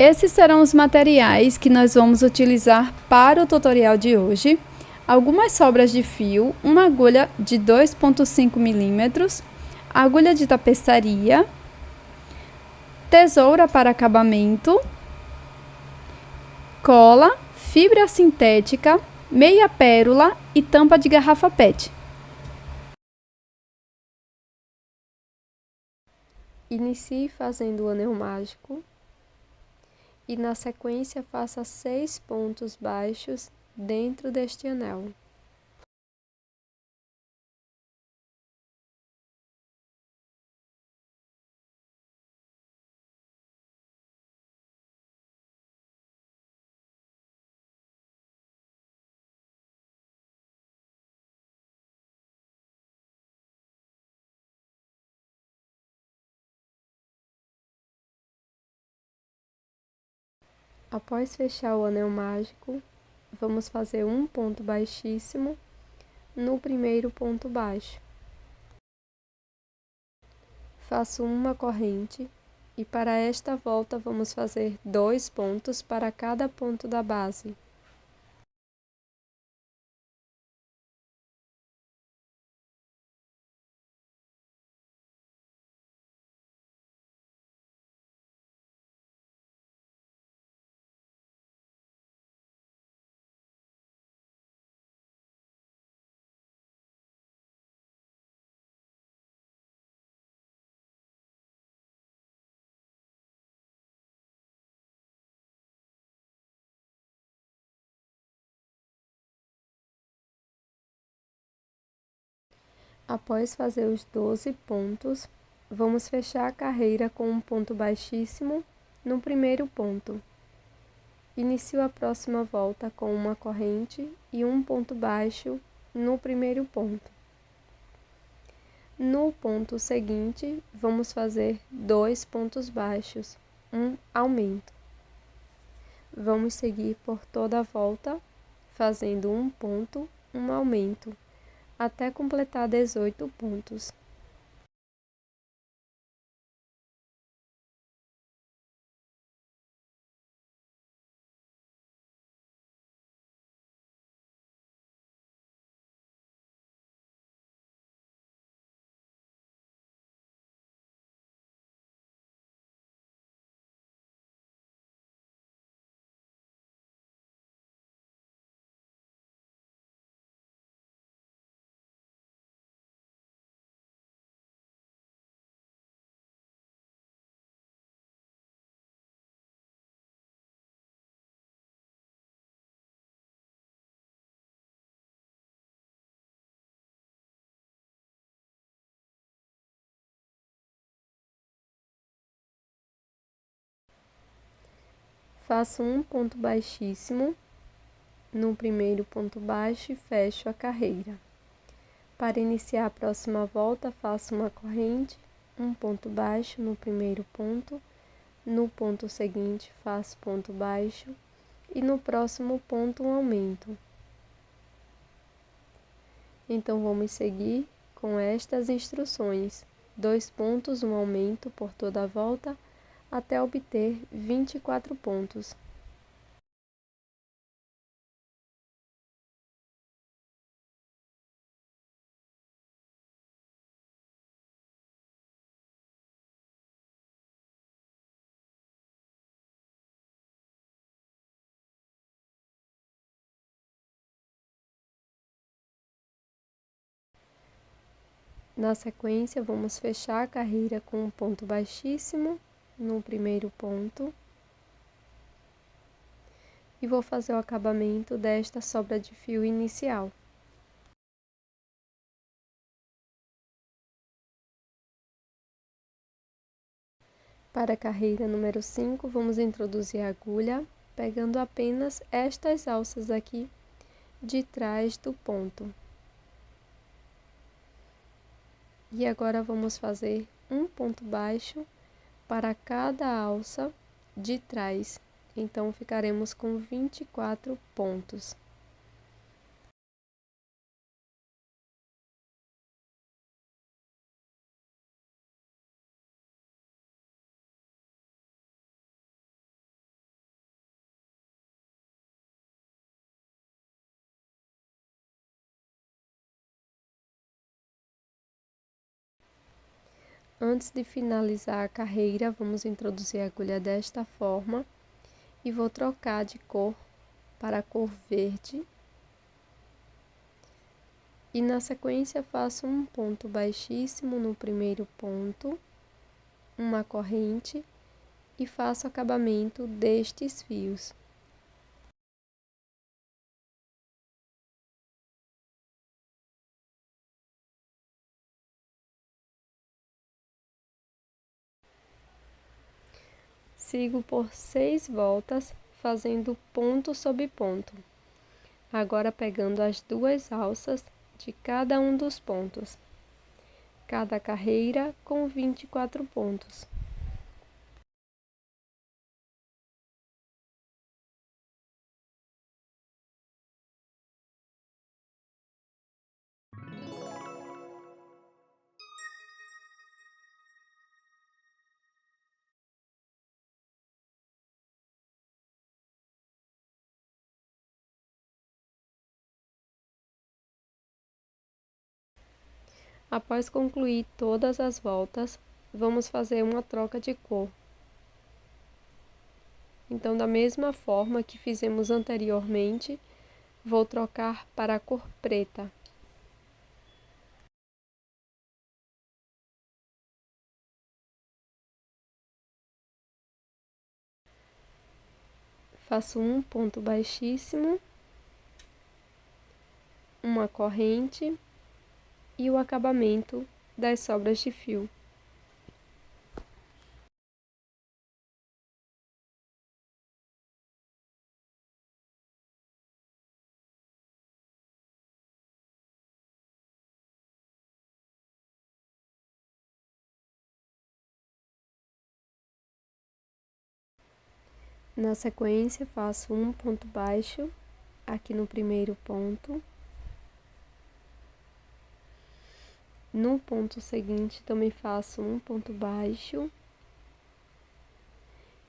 Esses serão os materiais que nós vamos utilizar para o tutorial de hoje. Algumas sobras de fio, uma agulha de 2,5 milímetros, agulha de tapeçaria, tesoura para acabamento, cola, fibra sintética, meia pérola e tampa de garrafa PET. Inicie fazendo o anel mágico e na sequência faça 6 pontos baixos dentro deste anel. Após fechar o anel mágico, vamos fazer um ponto baixíssimo no primeiro ponto baixo. Faço uma corrente e para esta volta vamos fazer 2 pontos para cada ponto da base. Após fazer os 12 pontos, vamos fechar a carreira com um ponto baixíssimo no primeiro ponto. Inicio a próxima volta com uma corrente e um ponto baixo no primeiro ponto. No ponto seguinte, vamos fazer 2 pontos baixos, um aumento. Vamos seguir por toda a volta, fazendo um ponto, um aumento, até completar 18 pontos. Faço um ponto baixíssimo no primeiro ponto baixo e fecho a carreira. Para iniciar a próxima volta, faço uma corrente, um ponto baixo no primeiro ponto, no ponto seguinte faço ponto baixo e no próximo ponto um aumento. Então vamos seguir com estas instruções: 2 pontos, um aumento por toda a volta, até obter 24 pontos. Na sequência, vamos fechar a carreira com um ponto baixíssimo no primeiro ponto e vou fazer o acabamento desta sobra de fio inicial. Para a carreira número 5, vamos introduzir a agulha, pegando apenas estas alças aqui de trás do ponto. E agora vamos fazer um ponto baixo para cada alça de trás. Então, ficaremos com 24 pontos. Antes de finalizar a carreira, vamos introduzir a agulha desta forma e vou trocar de cor para a cor verde. E na sequência faço um ponto baixíssimo no primeiro ponto, uma corrente e faço acabamento destes fios. Sigo por 6 voltas, fazendo ponto sobre ponto. Agora pegando as 2 alças de cada um dos pontos. Cada carreira com 24 pontos. Após concluir todas as voltas, vamos fazer uma troca de cor. Então, da mesma forma que fizemos anteriormente, vou trocar para a cor preta. Faço um ponto baixíssimo, uma corrente e o acabamento das sobras de fio. Na sequência, faço um ponto baixo aqui no primeiro ponto. No ponto seguinte, também faço um ponto baixo.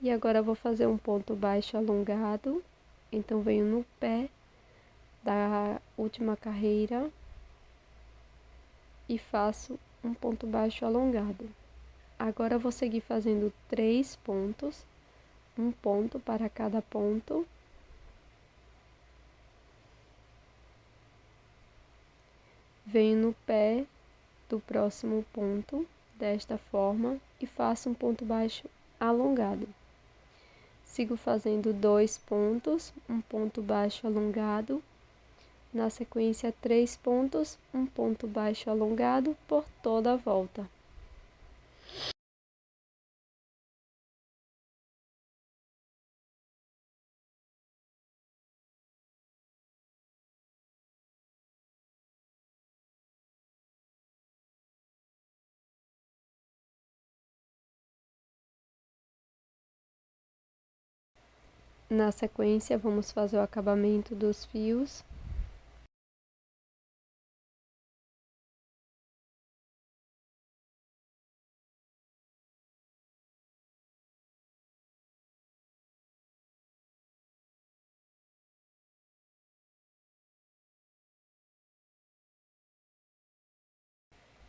E agora vou fazer um ponto baixo alongado. Então, venho no pé da última carreira e faço um ponto baixo alongado. Agora, vou seguir fazendo 3 pontos, um ponto para cada ponto. Venho no pé do próximo ponto, desta forma, e faço um ponto baixo alongado. Sigo fazendo 2 pontos, um ponto baixo alongado. Na sequência, 3 pontos, um ponto baixo alongado por toda a volta. Na sequência, vamos fazer o acabamento dos fios.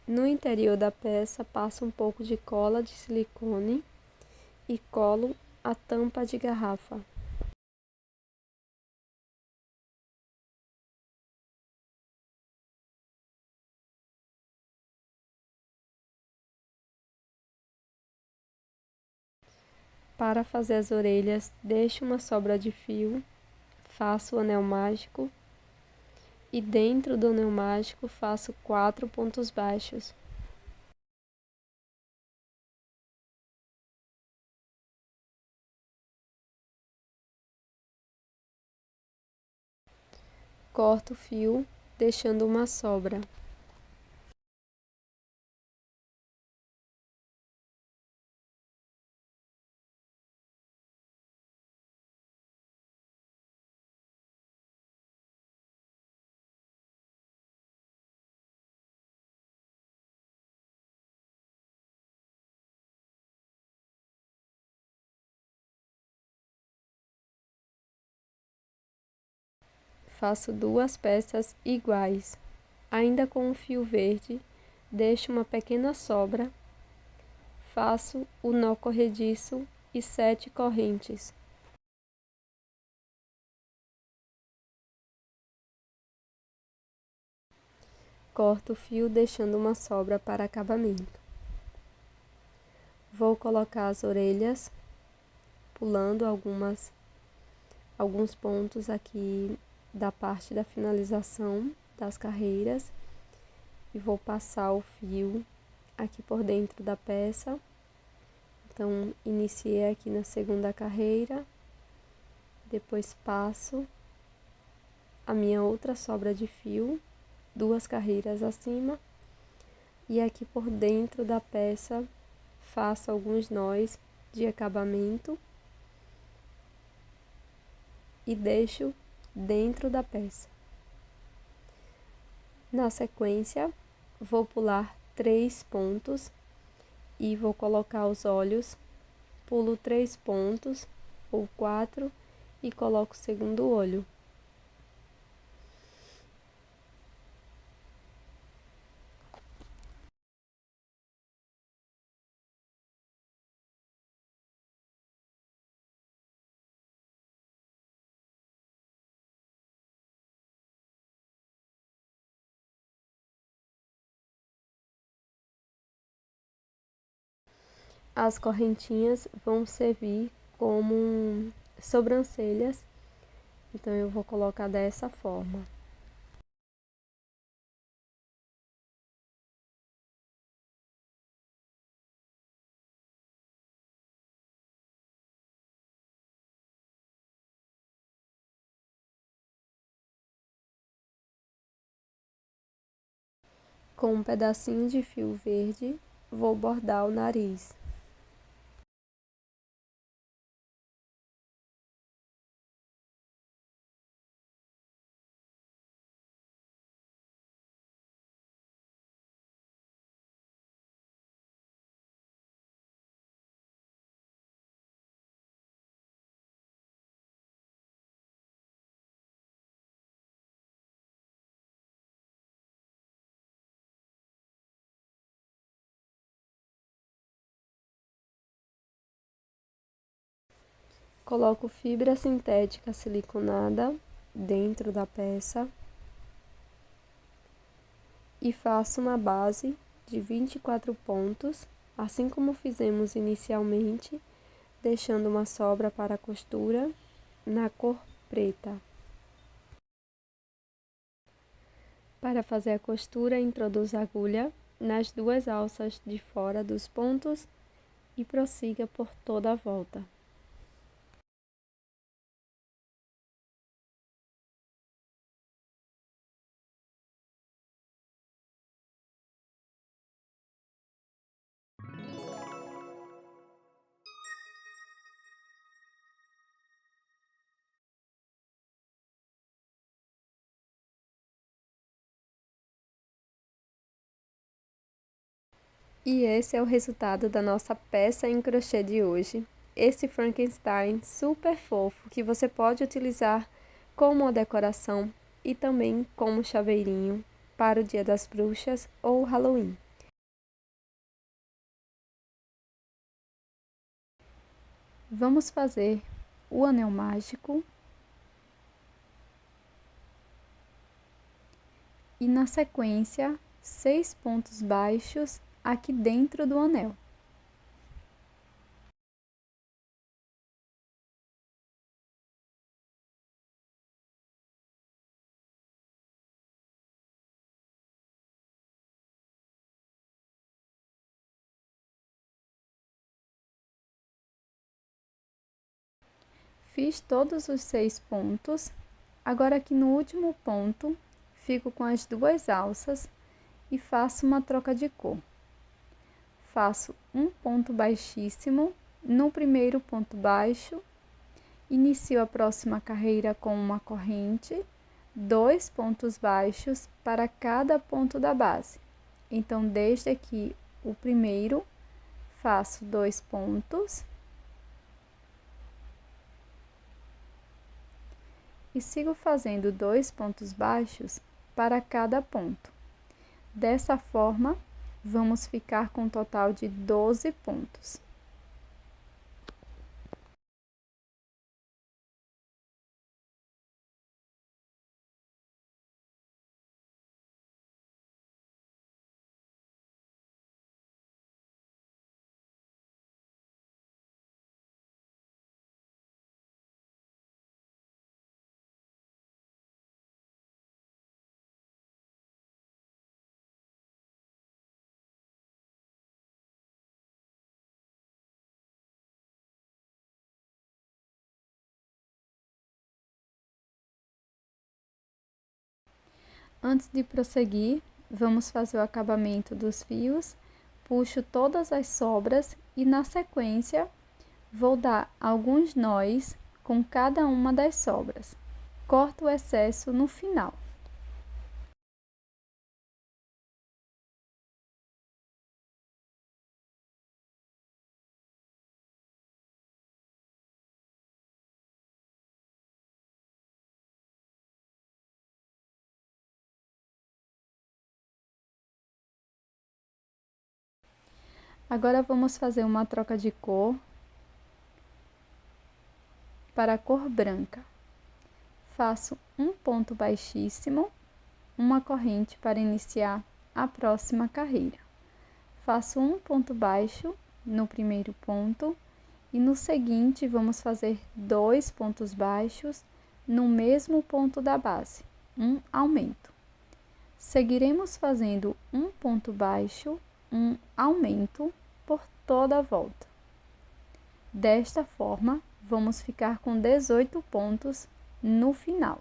No interior da peça, passo um pouco de cola de silicone e colo a tampa de garrafa. Para fazer as orelhas, deixo uma sobra de fio, faço o anel mágico e dentro do anel mágico faço 4 pontos baixos. Corto o fio, deixando uma sobra. Faço 2 peças iguais. Ainda com o fio verde, deixo uma pequena sobra faço o nó corrediço e 7 correntes. Corto o fio deixando uma sobra para acabamento. Vou colocar as orelhas, pulando alguns pontos aqui da parte da finalização das carreiras e vou passar o fio aqui por dentro da peça. Então, iniciei aqui na segunda carreira, depois passo a minha outra sobra de fio, 2 carreiras acima, e aqui por dentro da peça faço alguns nós de acabamento e deixo dentro da peça. Na sequência, vou pular 3 pontos e vou colocar os olhos, pulo 3 pontos ou 4 e coloco o segundo olho. As correntinhas vão servir como sobrancelhas, então eu vou colocar dessa forma. Com um pedacinho de fio verde, vou bordar o nariz. Coloco fibra sintética siliconada dentro da peça e faço uma base de 24 pontos, assim como fizemos inicialmente, deixando uma sobra para a costura na cor preta. Para fazer a costura, introduza a agulha nas 2 alças de fora dos pontos e prossiga por toda a volta. E esse é o resultado da nossa peça em crochê de hoje. Esse Frankenstein super fofo que você pode utilizar como uma decoração e também como chaveirinho para o Dia das Bruxas ou Halloween. Vamos fazer o anel mágico e na sequência 6 pontos baixos aqui dentro do anel. Fiz todos os 6 pontos, agora aqui no último ponto, fico com as 2 alças e faço uma troca de cor. Faço um ponto baixíssimo no primeiro ponto baixo, inicio a próxima carreira com uma corrente, 2 pontos baixos para cada ponto da base. Então, desde aqui o primeiro, faço 2 pontos. E sigo fazendo 2 pontos baixos para cada ponto. Dessa forma, vamos ficar com um total de 12 pontos. Antes de prosseguir, vamos fazer o acabamento dos fios. Puxo todas as sobras e, na sequência, vou dar alguns nós com cada uma das sobras. Corto o excesso no final. Agora vamos fazer uma troca de cor para a cor branca. Faço um ponto baixíssimo, uma corrente para iniciar a próxima carreira. Faço um ponto baixo no primeiro ponto e no seguinte vamos fazer 2 pontos baixos no mesmo ponto da base, um aumento. Seguiremos fazendo um ponto baixo, um aumento por toda a volta. Desta forma, vamos ficar com 18 pontos no final.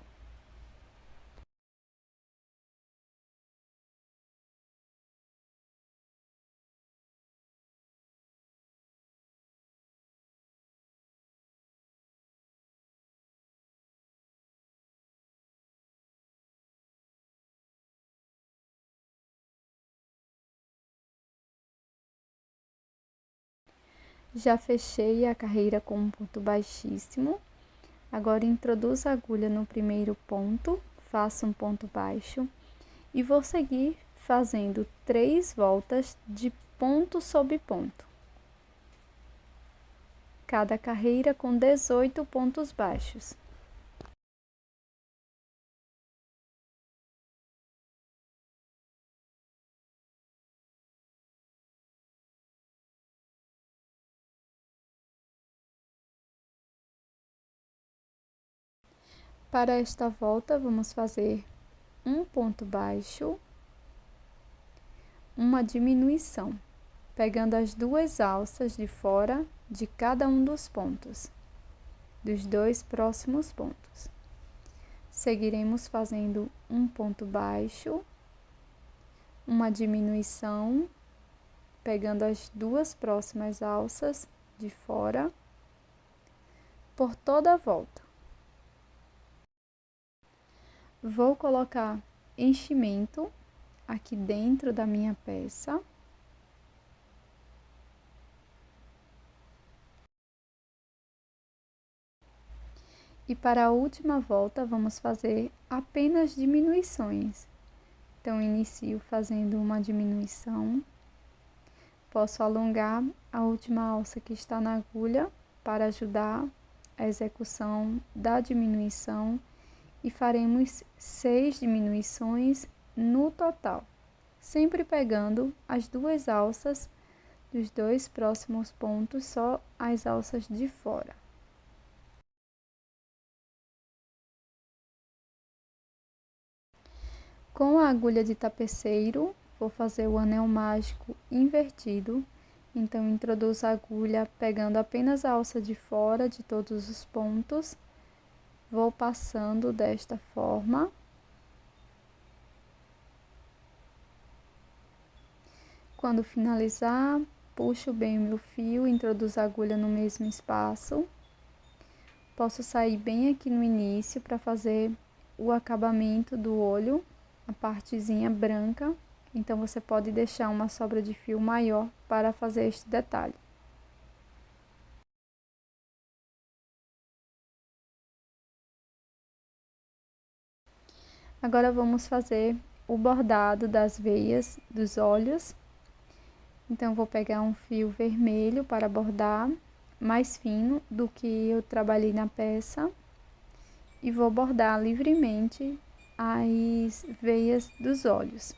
Já fechei a carreira com um ponto baixíssimo. Agora introduzo a agulha no primeiro ponto, faço um ponto baixo e vou seguir fazendo 3 voltas de ponto sobre ponto. Cada carreira com 18 pontos baixos. Para esta volta, vamos fazer um ponto baixo, uma diminuição, pegando as 2 alças de fora de cada um dos pontos, dos 2 próximos pontos. Seguiremos fazendo um ponto baixo, uma diminuição, pegando as 2 próximas alças de fora, por toda a volta. Vou colocar enchimento aqui dentro da minha peça. E para a última volta, vamos fazer apenas diminuições. Então, inicio fazendo uma diminuição. Posso alongar a última alça que está na agulha para ajudar a execução da diminuição e faremos 6 diminuições no total, sempre pegando as 2 alças dos 2 próximos pontos, só as alças de fora. Com a agulha de tapeceiro, vou fazer o anel mágico invertido. Então, introduzo a agulha pegando apenas a alça de fora de todos os pontos. Vou passando desta forma. Quando finalizar, puxo bem o meu fio, introduzo a agulha no mesmo espaço. Posso sair bem aqui no início para fazer o acabamento do olho, a partezinha branca. Então, você pode deixar uma sobra de fio maior para fazer este detalhe. Agora, vamos fazer o bordado das veias dos olhos. Então, vou pegar um fio vermelho para bordar, mais fino do que eu trabalhei na peça, e vou bordar livremente as veias dos olhos.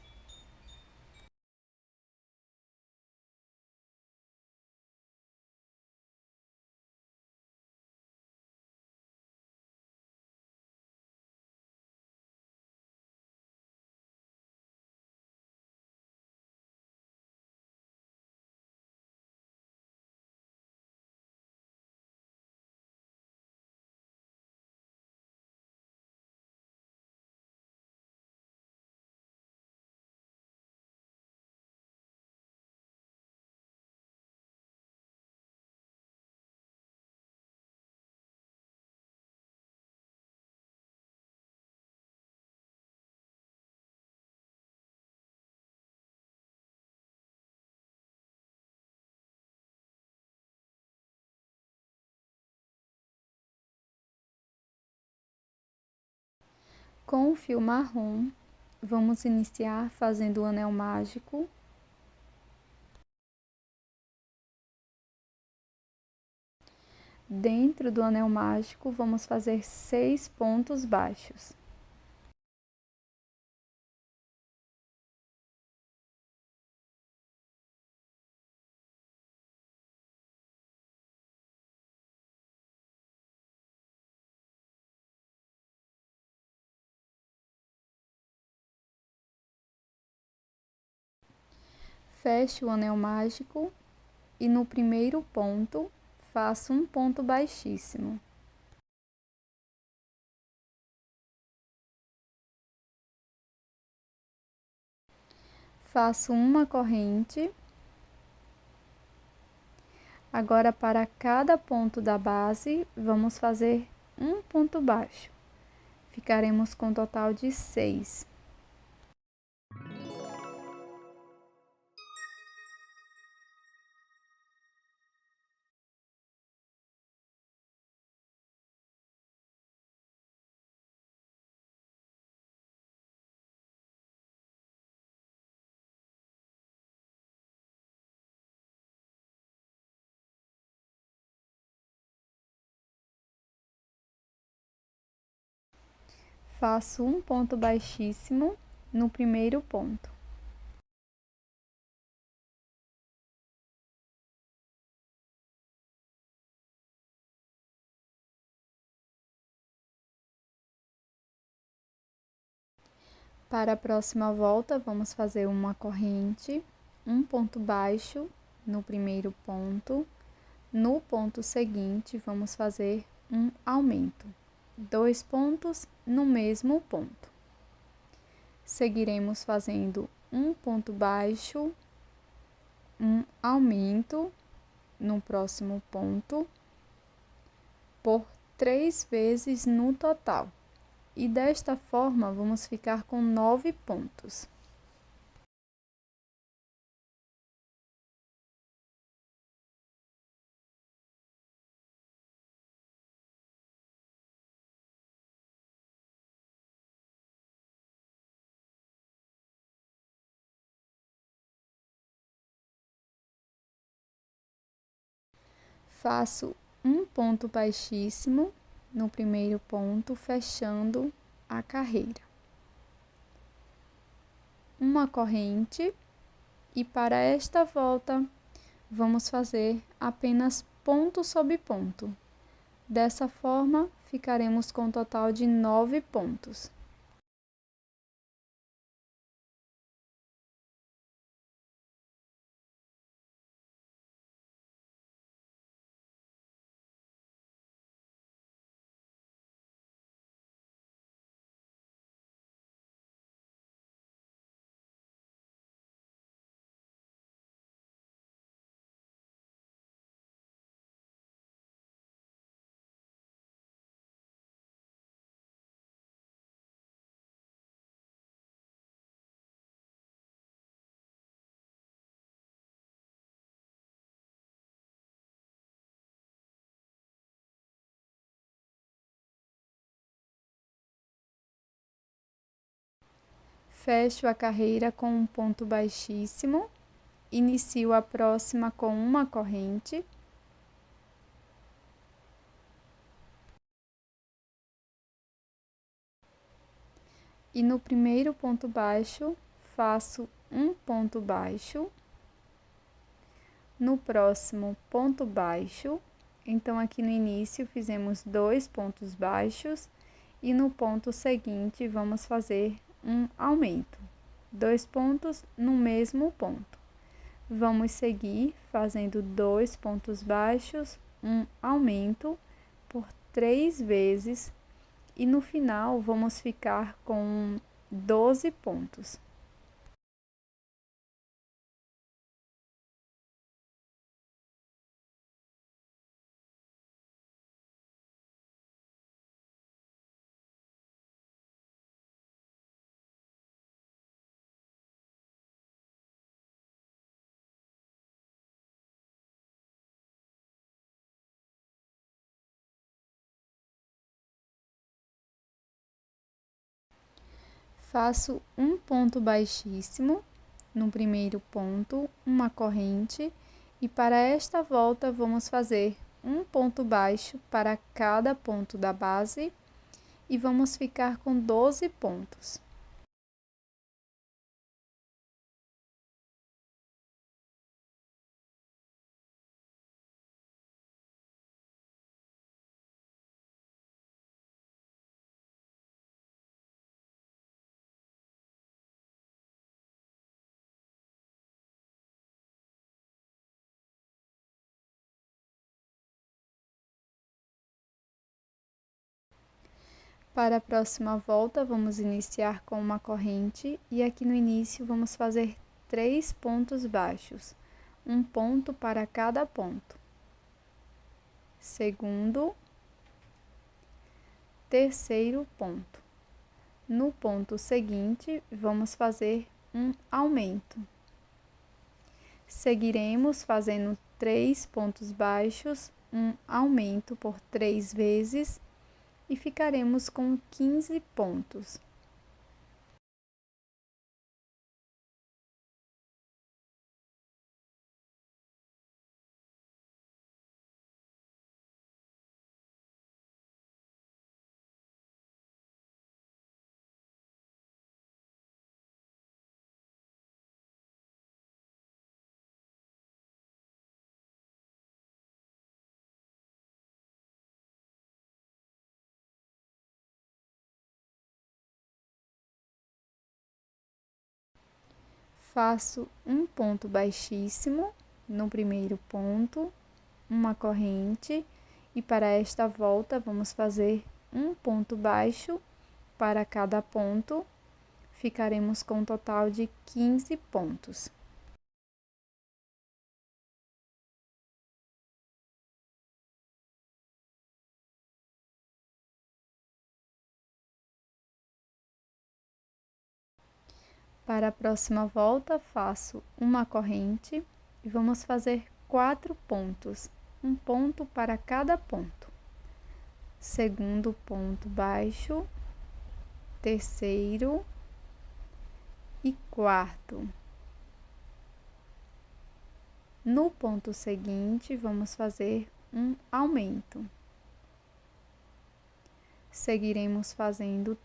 Com o fio marrom, vamos iniciar fazendo o anel mágico. Dentro do anel mágico, vamos fazer 6 pontos baixos. Fecho o anel mágico e no primeiro ponto, faço um ponto baixíssimo. Faço uma corrente. Agora, para cada ponto da base, vamos fazer um ponto baixo. Ficaremos com um total de 6. Faço um ponto baixíssimo no primeiro ponto. Para a próxima volta, vamos fazer uma corrente, um ponto baixo no primeiro ponto. No ponto seguinte, vamos fazer um aumento, 2 pontos no mesmo ponto. Seguiremos fazendo um ponto baixo, um aumento no próximo ponto, por 3 vezes no total. E desta forma, vamos ficar com 9 pontos. Faço um ponto baixíssimo no primeiro ponto, fechando a carreira. Uma corrente, e para esta volta, vamos fazer apenas ponto sobre ponto. Dessa forma, ficaremos com um total de 9 pontos. Fecho a carreira com um ponto baixíssimo inicio a próxima com uma corrente. E no primeiro ponto baixo, faço um ponto baixo. No próximo ponto baixo, então aqui no início fizemos 2 pontos baixos e no ponto seguinte vamos fazer um aumento. 2 pontos no mesmo ponto. Vamos seguir fazendo 2 pontos baixos, um aumento por 3 vezes e no final vamos ficar com 12 pontos. Faço um ponto baixíssimo no primeiro ponto, uma corrente, e para esta volta vamos fazer um ponto baixo para cada ponto da base e vamos ficar com 12 pontos. Para a próxima volta, vamos iniciar com uma corrente e aqui no início vamos fazer 3 pontos baixos, um ponto para cada ponto. Segundo, terceiro ponto. No ponto seguinte, vamos fazer um aumento. Seguiremos fazendo 3 pontos baixos, um aumento por 3 vezes e ficaremos com 15 pontos. Faço um ponto baixíssimo no primeiro ponto, uma corrente, e para esta volta vamos fazer um ponto baixo para cada ponto, ficaremos com um total de 15 pontos. Para a próxima volta, faço uma corrente e vamos fazer 4 pontos, um ponto para cada ponto. Segundo ponto baixo, terceiro e quarto. No ponto seguinte, vamos fazer um aumento. Seguiremos fazendo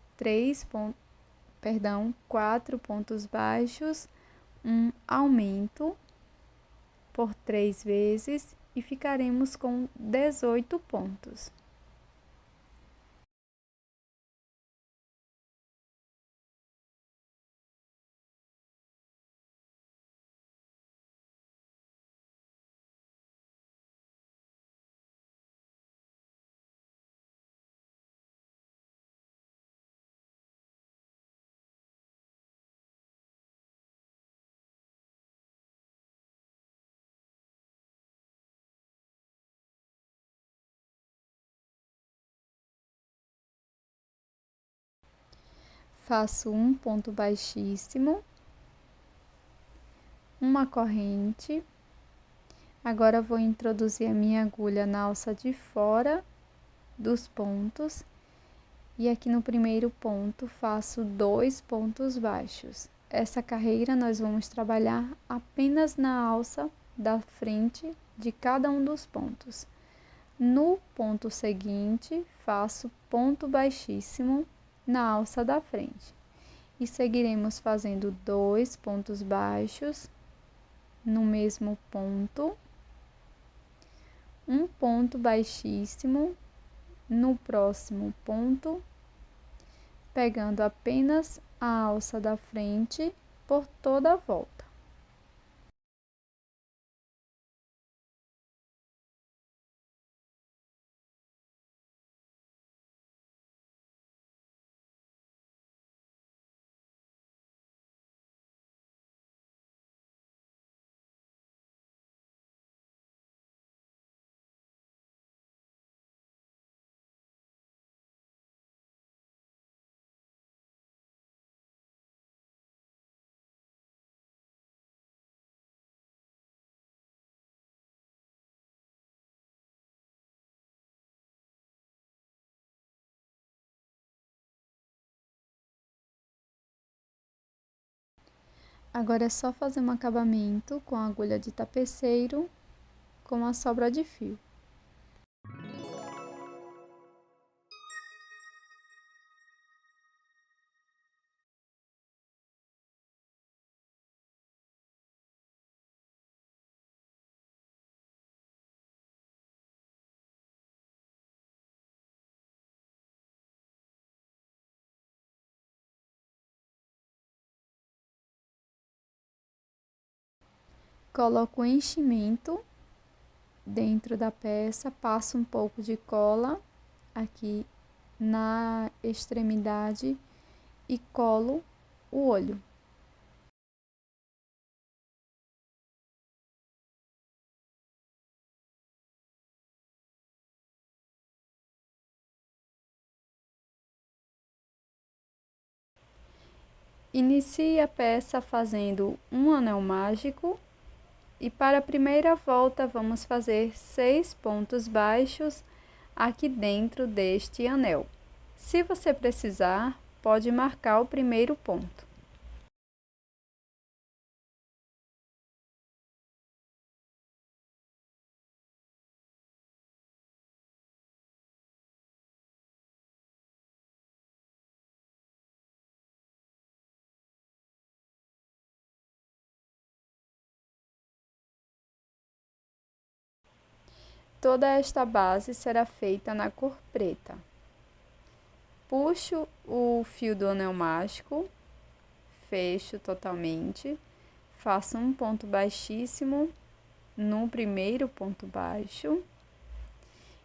4 pontos baixos, um aumento por 3 vezes e ficaremos com 18 pontos. Faço um ponto baixíssimo, uma corrente. Agora vou introduzir a minha agulha na alça de fora dos pontos e aqui no primeiro ponto faço 2 pontos baixos. essa carreira nós vamos trabalhar apenas na alça da frente de cada um dos pontos. No ponto seguinte, faço ponto baixíssimo na alça da frente. E seguiremos fazendo 2 pontos baixos no mesmo ponto, um ponto baixíssimo no próximo ponto, pegando apenas a alça da frente por toda a volta. Agora é só fazer um acabamento com a agulha de tapeceiro com a sobra de fio. Coloco o enchimento dentro da peça, passo um pouco de cola aqui na extremidade e colo o olho. Inicie a peça fazendo um anel mágico e para a primeira volta vamos fazer 6 pontos baixos aqui dentro deste anel. Se você precisar, pode marcar o primeiro ponto. Toda esta base será feita na cor preta. Puxo o fio do anel mágico, fecho totalmente, faço um ponto baixíssimo no primeiro ponto baixo,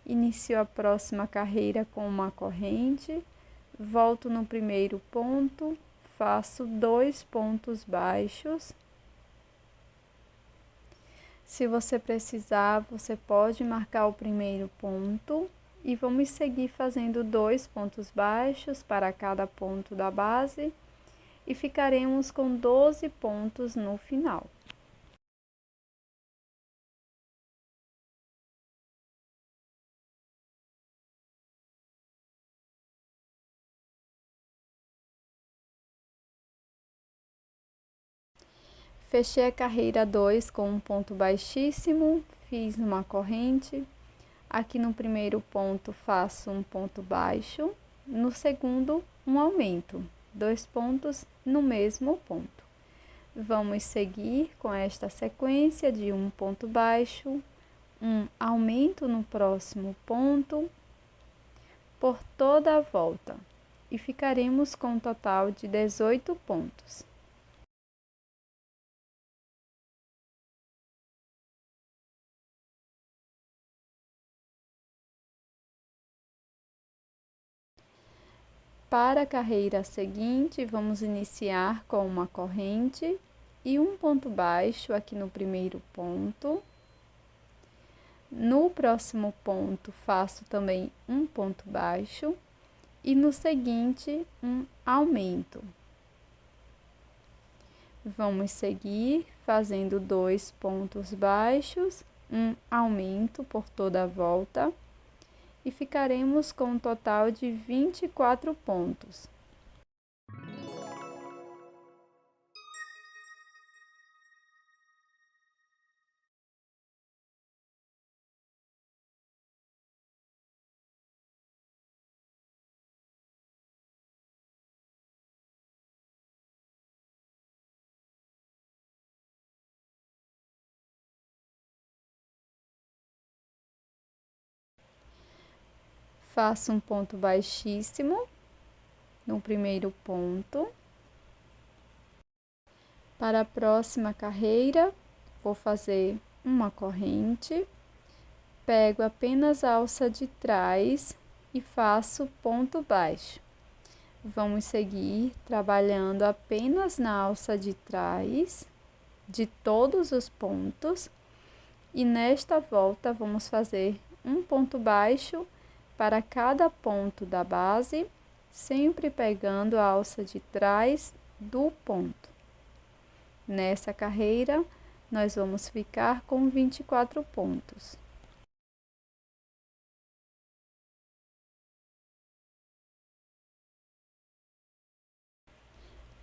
inicio a próxima carreira com uma corrente, volto no primeiro ponto, faço 2 pontos baixos. Se você precisar, você pode marcar o primeiro ponto e vamos seguir fazendo 2 pontos baixos para cada ponto da base e ficaremos com 12 pontos no final. Fechei a carreira 2 com um ponto baixíssimo, fiz uma corrente. Aqui no primeiro ponto faço um ponto baixo, no segundo um aumento, 2 pontos no mesmo ponto. Vamos seguir com esta sequência de um ponto baixo, um aumento no próximo ponto, por toda a volta, e ficaremos com um total de 18 pontos. Para a carreira seguinte, vamos iniciar com uma corrente e um ponto baixo aqui no primeiro ponto. No próximo ponto, faço também um ponto baixo e no seguinte, um aumento. Vamos seguir fazendo 2 pontos baixos, um aumento por toda a volta. E ficaremos com um total de 24 pontos. Faço um ponto baixíssimo no primeiro ponto. Para a próxima carreira, vou fazer uma corrente, pego apenas a alça de trás e faço ponto baixo. Vamos seguir trabalhando apenas na alça de trás de todos os pontos e nesta volta vamos fazer um ponto baixo para cada ponto da base, sempre pegando a alça de trás do ponto. Nessa carreira, nós vamos ficar com 24 pontos.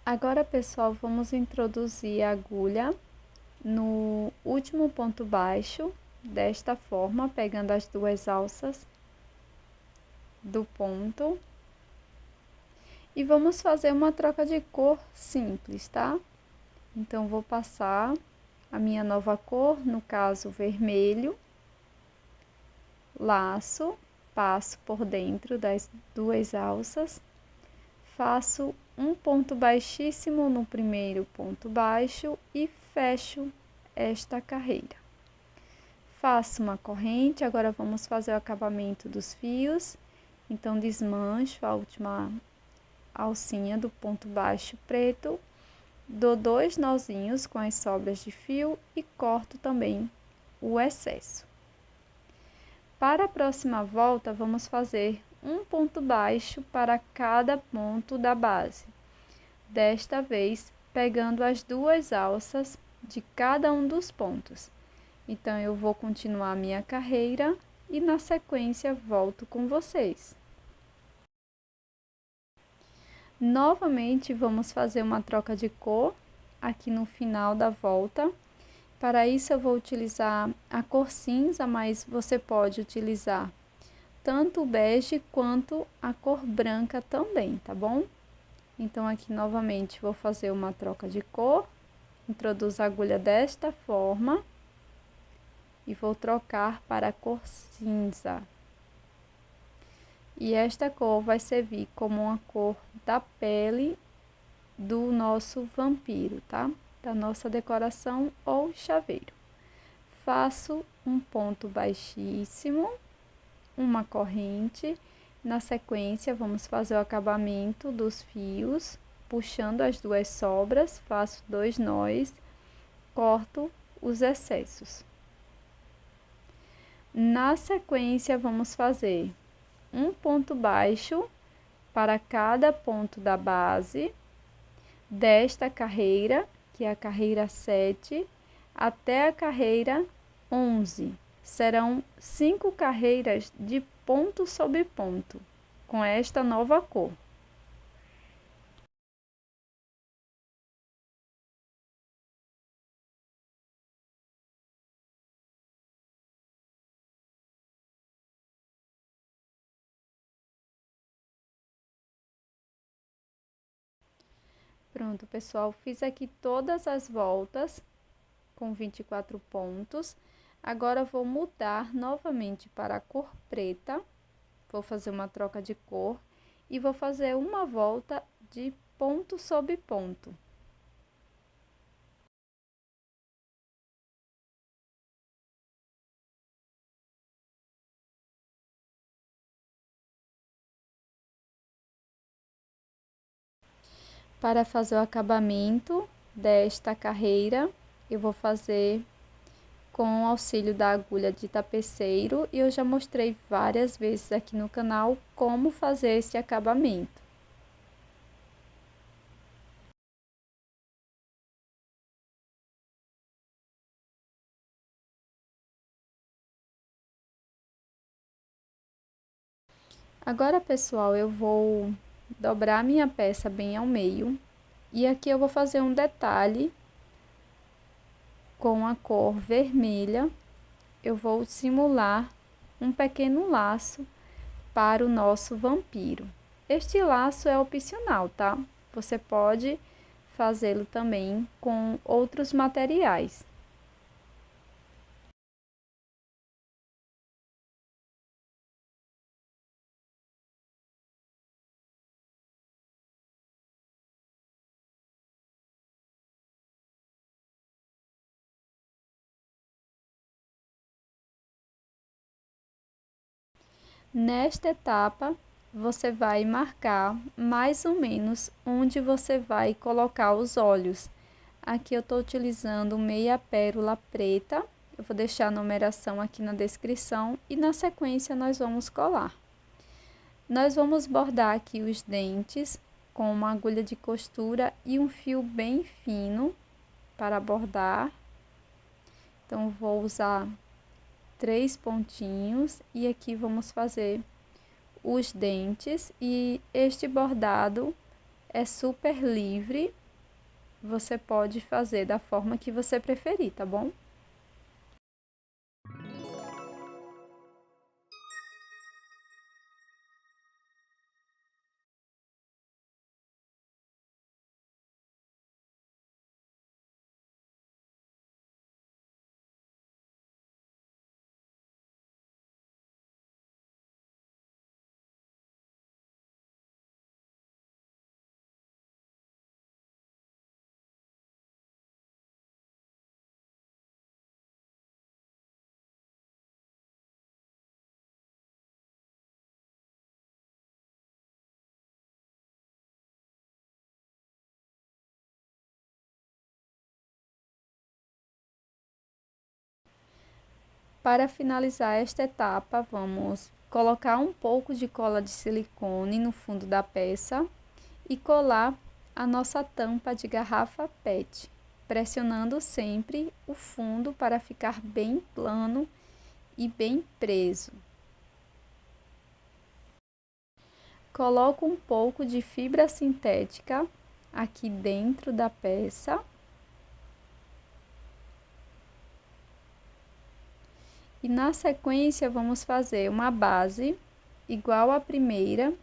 Agora, pessoal, vamos introduzir a agulha no último ponto baixo, desta forma, pegando as duas alças do ponto. E vamos fazer uma troca de cor simples, tá? Então, vou passar a minha nova cor, no caso, vermelho. Laço, passo por dentro das duas alças. Faço um ponto baixíssimo no primeiro ponto baixo e fecho esta carreira. Faço uma corrente, agora vamos fazer o acabamento dos fios. Então, desmancho a última alcinha do ponto baixo preto, dou 2 nozinhos com as sobras de fio e corto também o excesso. Para a próxima volta, vamos fazer um ponto baixo para cada ponto da base. Desta vez, pegando as duas alças de cada um dos pontos. Então, eu vou continuar a minha carreira e na sequência volto com vocês. Novamente, vamos fazer uma troca de cor aqui no final da volta. Para isso, eu vou utilizar a cor cinza, mas você pode utilizar tanto o bege quanto a cor branca também, tá bom? Então, aqui novamente vou fazer uma troca de cor, introduzo a agulha desta forma e vou trocar para a cor cinza. E esta cor vai servir como uma cor da pele do nosso vampiro, tá? Da nossa decoração ou chaveiro. Faço um ponto baixíssimo, uma corrente. Na sequência, vamos fazer o acabamento dos fios, puxando as duas sobras, faço 2 nós, corto os excessos. Na sequência, vamos fazer um ponto baixo para cada ponto da base desta carreira, que é a carreira 7, até a carreira 11. Serão 5 carreiras de ponto sobre ponto, com esta nova cor. Pronto, pessoal, fiz aqui todas as voltas com 24 pontos. Agora, vou mudar novamente para a cor preta. Vou fazer uma troca de cor e vou fazer uma volta de ponto sobre ponto. Para fazer o acabamento desta carreira, eu vou fazer com o auxílio da agulha de tapeceiro e eu já mostrei várias vezes aqui no canal como fazer esse acabamento. Agora, pessoal, eu vou dobrar minha peça bem ao meio e aqui eu vou fazer um detalhe com a cor vermelha. Eu vou simular um pequeno laço para o nosso vampiro. Este laço é opcional, tá? Você pode fazê-lo também com outros materiais. Nesta etapa, você vai marcar mais ou menos onde você vai colocar os olhos. Aqui eu estou utilizando meia pérola preta. Eu vou deixar a numeração aqui na descrição e na sequência nós vamos colar. Nós vamos bordar aqui os dentes com uma agulha de costura e um fio bem fino para bordar. Então, vou usar 3 pontinhos e aqui vamos fazer os dentes. E este bordado é super livre, você pode fazer da forma que você preferir, tá bom? Para finalizar esta etapa, vamos colocar um pouco de cola de silicone no fundo da peça e colar a nossa tampa de garrafa PET, pressionando sempre o fundo para ficar bem plano e bem preso. Coloco um pouco de fibra sintética aqui dentro da peça. E na sequência, vamos fazer uma base igual à primeira,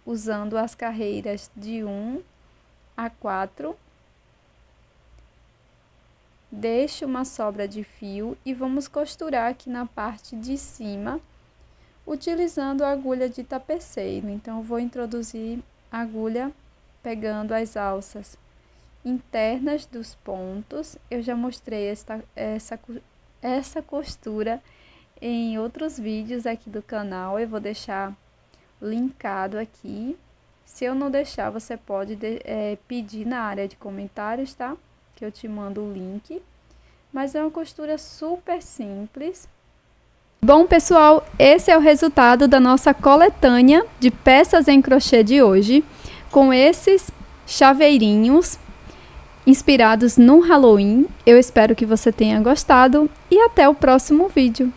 usando as carreiras de 1 a 4. Deixe uma sobra de fio e vamos costurar aqui na parte de cima, utilizando a agulha de tapeceiro. Então, eu vou introduzir a agulha pegando as alças internas dos pontos. Eu já mostrei essa costura em outros vídeos aqui do canal, eu vou deixar linkado aqui. Se eu não deixar, você pode pedir na área de comentários, tá? Que eu te mando o link. Mas é uma costura super simples. Bom, pessoal, esse é o resultado da nossa coletânea de peças em crochê de hoje, com esses chaveirinhos inspirados no Halloween. Eu espero que você tenha gostado e até o próximo vídeo.